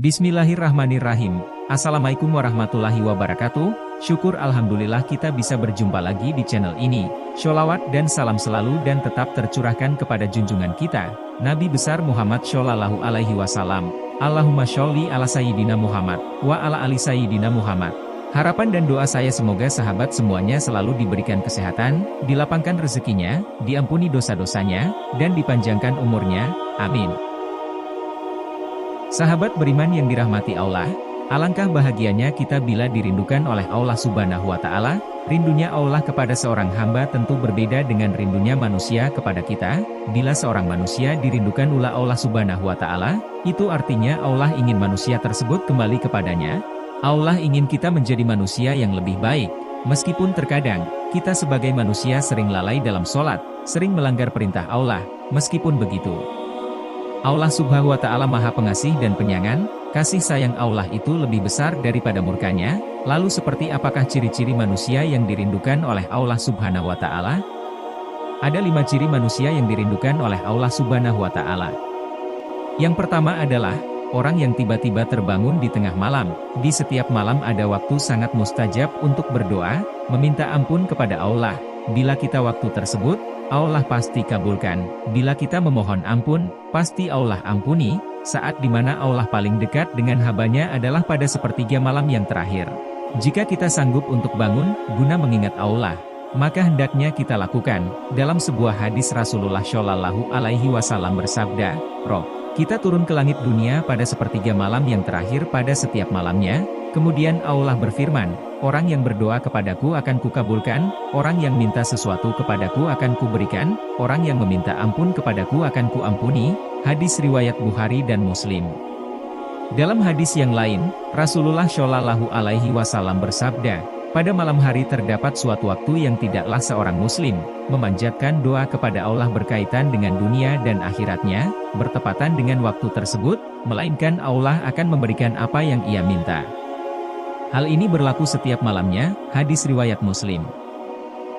Bismillahirrahmanirrahim. Assalamualaikum warahmatullahi wabarakatuh. Syukur alhamdulillah kita bisa berjumpa lagi di channel ini. Sholawat dan salam selalu dan tetap tercurahkan kepada junjungan kita, Nabi besar Muhammad Shallallahu Alaihi Wasallam. Allahumma sholli ala sayyidina Muhammad wa ala ali sayyidina Muhammad. Harapan dan doa saya semoga sahabat semuanya selalu diberikan kesehatan, dilapangkan rezekinya, diampuni dosa-dosanya, dan dipanjangkan umurnya. Amin. Sahabat beriman yang dirahmati Allah, alangkah bahagianya kita bila dirindukan oleh Allah Subhanahu wa Ta'ala. Rindunya Allah kepada seorang hamba tentu berbeda dengan rindunya manusia kepada kita. Bila seorang manusia dirindukan oleh Allah Subhanahu wa Ta'ala, itu artinya Allah ingin manusia tersebut kembali kepadanya. Allah ingin kita menjadi manusia yang lebih baik. Meskipun terkadang kita sebagai manusia sering lalai dalam sholat, sering melanggar perintah Allah. Meskipun begitu, Allah Subhanahu wa Ta'ala Maha Pengasih dan Penyayang. Kasih sayang Allah itu lebih besar daripada murkanya. Lalu seperti apakah ciri-ciri manusia yang dirindukan oleh Allah Subhanahu wa Ta'ala? Ada 5 ciri manusia yang dirindukan oleh Allah Subhanahu wa Ta'ala. Yang pertama adalah orang yang tiba-tiba terbangun di tengah malam. Di setiap malam ada waktu sangat mustajab untuk berdoa, meminta ampun kepada Allah. Bila kita waktu tersebut, Allah pasti kabulkan. Bila kita memohon ampun, pasti Allah ampuni. Saat dimana Allah paling dekat dengan hambanya adalah pada sepertiga malam yang terakhir. Jika kita sanggup untuk bangun, guna mengingat Allah, maka hendaknya kita lakukan. Dalam sebuah hadis Rasulullah Shallallahu Alaihi Wasallam bersabda, "Roh kita turun ke langit dunia pada sepertiga malam yang terakhir pada setiap malamnya. Kemudian Allah berfirman, orang yang berdoa kepadaku akan kukabulkan, orang yang minta sesuatu kepadaku akan kuberikan, orang yang meminta ampun kepadaku akan kuampuni." Hadis riwayat Bukhari dan Muslim. Dalam hadis yang lain, Rasulullah Shallallahu Alaihi Wasallam bersabda, pada malam hari terdapat suatu waktu yang tidaklah seorang muslim memanjatkan doa kepada Allah berkaitan dengan dunia dan akhiratnya, bertepatan dengan waktu tersebut, melainkan Allah akan memberikan apa yang ia minta. Hal ini berlaku setiap malamnya, hadis riwayat Muslim.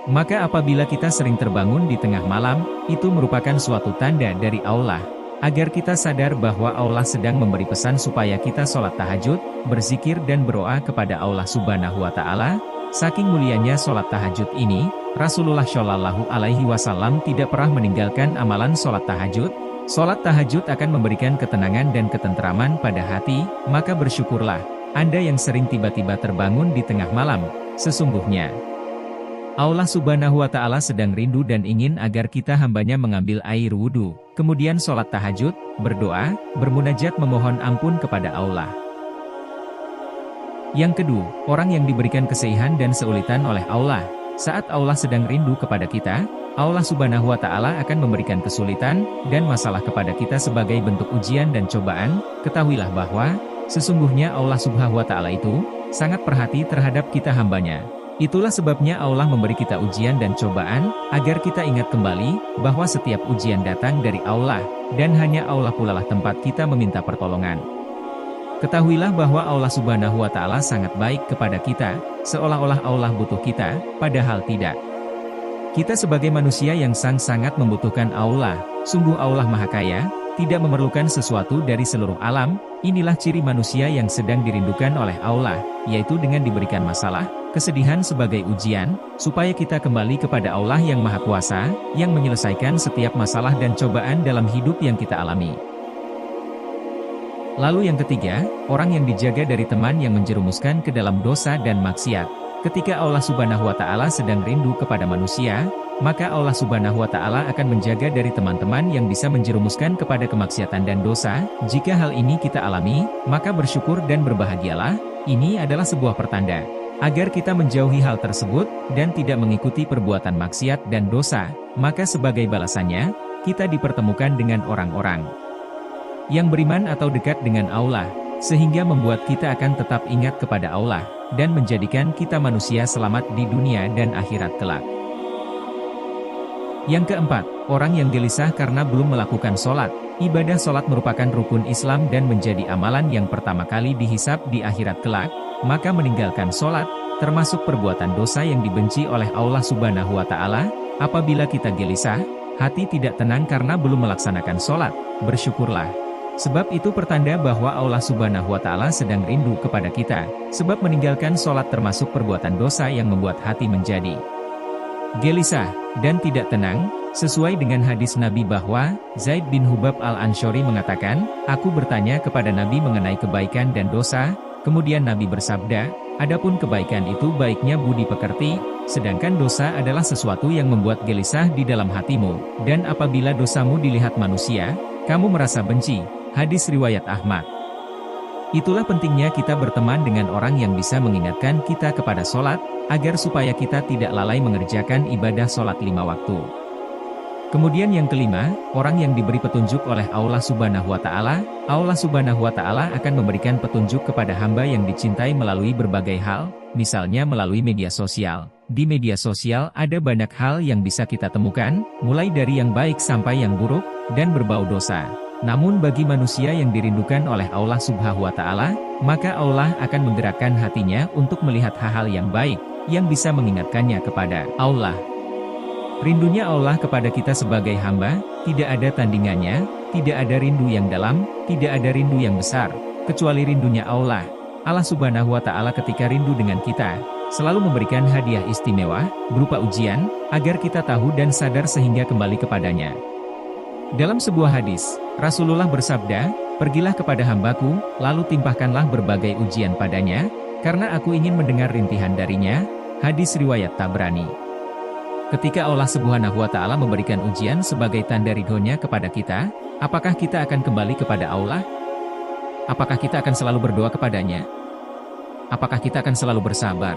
Maka apabila kita sering terbangun di tengah malam, itu merupakan suatu tanda dari Allah, agar kita sadar bahwa Allah sedang memberi pesan supaya kita sholat tahajud, berzikir dan berdoa kepada Allah Subhanahu wa Ta'ala. Saking mulianya sholat tahajud ini, Rasulullah Shallallahu Alaihi Wasallam tidak pernah meninggalkan amalan sholat tahajud. Sholat tahajud akan memberikan ketenangan dan ketentraman pada hati, maka bersyukurlah Anda yang sering tiba-tiba terbangun di tengah malam. Sesungguhnya Allah Subhanahu wa Ta'ala sedang rindu dan ingin agar kita hambanya mengambil air wudhu, kemudian sholat tahajud, berdoa, bermunajat memohon ampun kepada Allah. Yang kedua, orang yang diberikan kesehihan dan keulitan oleh Allah. Saat Allah sedang rindu kepada kita, Allah Subhanahu wa Ta'ala akan memberikan kesulitan dan masalah kepada kita sebagai bentuk ujian dan cobaan. Ketahuilah bahwa sesungguhnya Allah Subhanahu wa Ta'ala itu sangat perhati terhadap kita hambanya. Itulah sebabnya Allah memberi kita ujian dan cobaan, agar kita ingat kembali, bahwa setiap ujian datang dari Allah, dan hanya Allah pula lah tempat kita meminta pertolongan. Ketahuilah bahwa Allah Subhanahu wa Ta'ala sangat baik kepada kita, seolah-olah Allah butuh kita, padahal tidak. Kita sebagai manusia yang sangat membutuhkan Allah, sungguh Allah Maha Kaya, tidak memerlukan sesuatu dari seluruh alam. Inilah ciri manusia yang sedang dirindukan oleh Allah, yaitu dengan diberikan masalah, kesedihan sebagai ujian, supaya kita kembali kepada Allah yang Maha Kuasa, yang menyelesaikan setiap masalah dan cobaan dalam hidup yang kita alami. Lalu yang ketiga, orang yang dijaga dari teman yang menjerumuskan ke dalam dosa dan maksiat. Ketika Allah Subhanahu wa Ta'ala sedang rindu kepada manusia, maka Allah Subhanahu wa Ta'ala akan menjaga dari teman-teman yang bisa menjerumuskan kepada kemaksiatan dan dosa. Jika hal ini kita alami, maka bersyukur dan berbahagialah. Ini adalah sebuah pertanda agar kita menjauhi hal tersebut, dan tidak mengikuti perbuatan maksiat dan dosa. Maka sebagai balasannya, kita dipertemukan dengan orang-orang yang beriman atau dekat dengan Allah, sehingga membuat kita akan tetap ingat kepada Allah, dan menjadikan kita manusia selamat di dunia dan akhirat kelak. Yang keempat, orang yang gelisah karena belum melakukan sholat. Ibadah sholat merupakan rukun Islam dan menjadi amalan yang pertama kali dihisab di akhirat kelak. Maka meninggalkan sholat, termasuk perbuatan dosa yang dibenci oleh Allah Subhanahu wa Ta'ala. Apabila kita gelisah, hati tidak tenang karena belum melaksanakan sholat, bersyukurlah Sebab itu pertanda bahwa Allah Subhanahu wa Ta'ala sedang rindu kepada kita, sebab meninggalkan sholat termasuk perbuatan dosa yang membuat hati menjadi gelisah dan tidak tenang, sesuai dengan hadis Nabi bahwa Zaid bin Hubab al-Ansyari mengatakan, "Aku bertanya kepada Nabi mengenai kebaikan dan dosa, kemudian Nabi bersabda, adapun kebaikan itu baiknya budi pekerti, sedangkan dosa adalah sesuatu yang membuat gelisah di dalam hatimu, dan apabila dosamu dilihat manusia, kamu merasa benci." Hadis riwayat Ahmad. Itulah pentingnya kita berteman dengan orang yang bisa mengingatkan kita kepada sholat, agar supaya kita tidak lalai mengerjakan ibadah sholat 5 waktu. Kemudian yang kelima, orang yang diberi petunjuk oleh Allah Subhanahu wa Ta'ala, Allah Subhanahu wa Ta'ala akan memberikan petunjuk kepada hamba yang dicintai melalui berbagai hal, misalnya melalui media sosial. Di media sosial ada banyak hal yang bisa kita temukan, mulai dari yang baik sampai yang buruk, dan berbau dosa. Namun bagi manusia yang dirindukan oleh Allah Subhanahu wa Ta'ala, maka Allah akan menggerakkan hatinya untuk melihat hal-hal yang baik, yang bisa mengingatkannya kepada Allah. Rindunya Allah kepada kita sebagai hamba, tidak ada tandingannya, tidak ada rindu yang dalam, tidak ada rindu yang besar, kecuali rindunya Allah. Allah Subhanahu wa Ta'ala ketika rindu dengan kita, selalu memberikan hadiah istimewa, berupa ujian, agar kita tahu dan sadar sehingga kembali kepadanya. Dalam sebuah hadis, Rasulullah bersabda, "Pergilah kepada hambaku, lalu timpahkanlah berbagai ujian padanya, karena aku ingin mendengar rintihan darinya." Hadis riwayat Tabrani. Ketika Allah Subhanahu wa Ta'ala memberikan ujian sebagai tanda ridhonya kepada kita, apakah kita akan kembali kepada Allah? Apakah kita akan selalu berdoa kepadanya? Apakah kita akan selalu bersabar?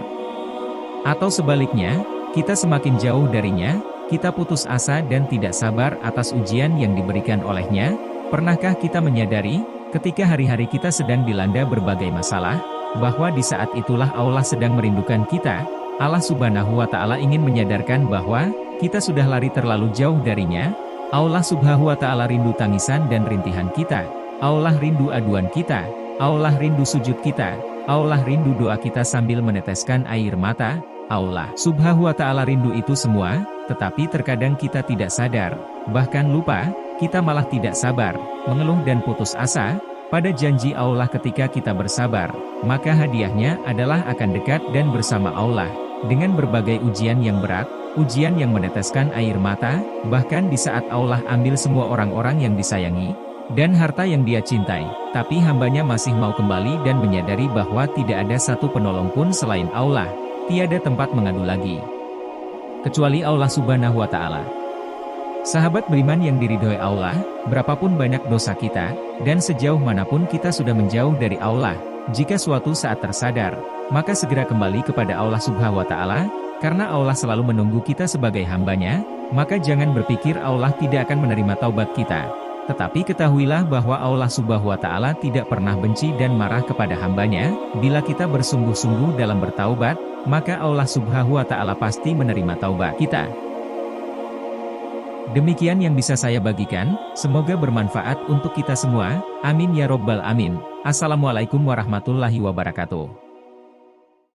Atau sebaliknya, kita semakin jauh darinya, kita putus asa dan tidak sabar atas ujian yang diberikan olehnya? Pernahkah kita menyadari, ketika hari-hari kita sedang dilanda berbagai masalah, bahwa di saat itulah Allah sedang merindukan kita? Allah Subhanahu wa Ta'ala ingin menyadarkan bahwa kita sudah lari terlalu jauh darinya. Allah Subhanahu wa Ta'ala rindu tangisan dan rintihan kita. Allah rindu aduan kita. Allah rindu sujud kita. Allah rindu doa kita sambil meneteskan air mata. Allah Subhanahu wa Ta'ala rindu itu semua, tetapi terkadang kita tidak sadar, bahkan lupa, kita malah tidak sabar, mengeluh dan putus asa pada janji Allah. Ketika kita bersabar, maka hadiahnya adalah akan dekat dan bersama Allah, dengan berbagai ujian yang berat, ujian yang meneteskan air mata, bahkan di saat Allah ambil semua orang-orang yang disayangi, dan harta yang dia cintai, tapi hambanya masih mau kembali dan menyadari bahwa tidak ada satu penolong pun selain Allah. Tiada tempat mengadu lagi, kecuali Allah Subhanahu wa Ta'ala. Sahabat beriman yang diridhoi Allah, berapapun banyak dosa kita, dan sejauh manapun kita sudah menjauh dari Allah, jika suatu saat tersadar, maka segera kembali kepada Allah Subhanahu wa Ta'ala, karena Allah selalu menunggu kita sebagai hambanya, maka jangan berpikir Allah tidak akan menerima taubat kita. Tetapi ketahuilah bahwa Allah Subhanahu wa Ta'ala tidak pernah benci dan marah kepada hambanya. Bila kita bersungguh-sungguh dalam bertaubat, maka Allah Subhanahu wa Ta'ala pasti menerima taubat kita. Demikian yang bisa saya bagikan, semoga bermanfaat untuk kita semua. Amin ya robbal amin. Assalamualaikum warahmatullahi wabarakatuh.